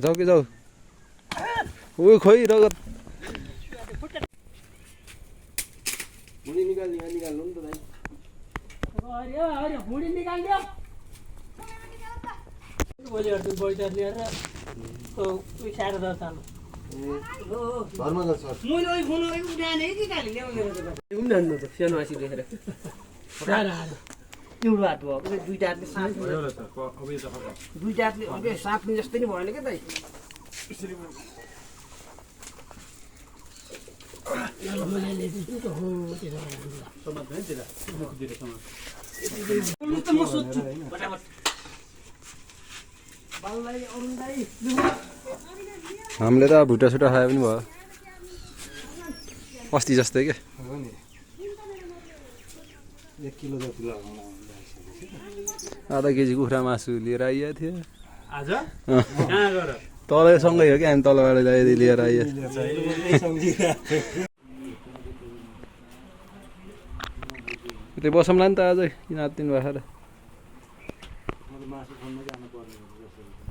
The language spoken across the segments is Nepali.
जाऊ कि जाऊ ओ खोइ रगत भुँडी निकाल्नु नि त भाइ अरे भुँडी निकाल्दियो भोलिहरू बैठक लिएर साढे 10 साल घरमा गएर सर मैले फोन उठाएन कि गाली ल्याउनु त सानो आसी देखेर एउटा हात भयो दुईटा हातले साथ दुईटा हातले अझै साथले जस्तै नि भएन क्या त म सोध्छु हामीले त भुटा सुटा खायो पनि भयो अस्ति जस्तै क्या 1 किलो जति लगाउनु आधा केजी कुखुरा मासु लिएर आइएको थियो आज कहाँ गएर तलसँगै हो क्या हामी तलबाट लिएर आइयो त्यो बसौँला नि त अझै किन हात्तिनु भएको र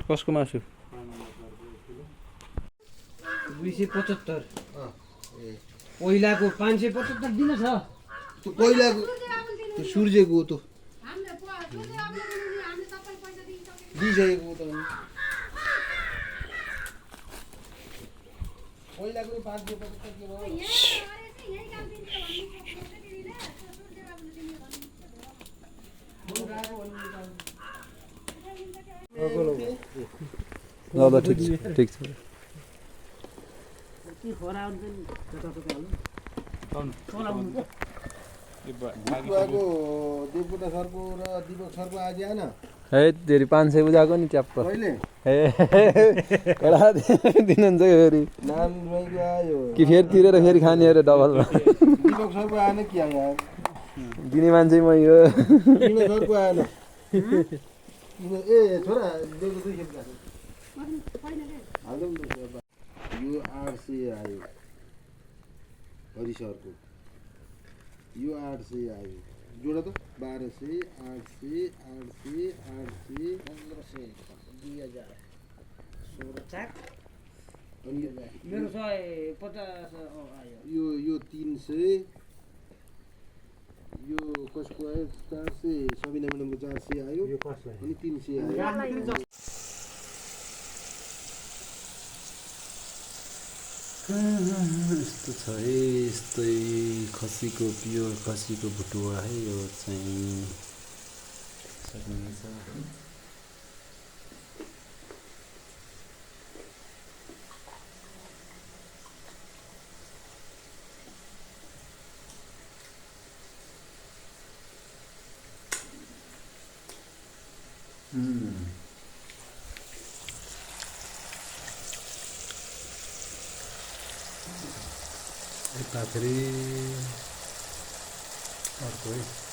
कसको मासु 275 पहिलाको 575 दिन छ त्यो पहिलाको त्यो सूर्यको त दिइसकेको त पहिलाको 575 के भयो ल ठिक छ देवकोटा सरको र दिपक सरको आज आएन है फेरि 500 बुझाएको नि च्याप्प कहिले एउटा दिनुहुन्छ फेरि नामको आयो कि फेरि तिरेर फेरि खाने अरे डबलमा दिपक सरको आएन कि यहाँ दिने मान्छे मै हो किन सरको आएन ए छोरा देवको 200 हाल्दो यो 800 आयो हरि सरको यो 800 आयो जोडा त 1200 800 800 800 1500 2000 16 अनि मेरो 150 आयो यो 300 यो कसको आयो 400 सबिना म्याडमको 400 आयो अनि 300 आयो यस्तो छ है यस्तै खसीको प्योर खसीको भुटुवा है यो चाहिँ सक्नुहुन्छ यता फेरि अर्को है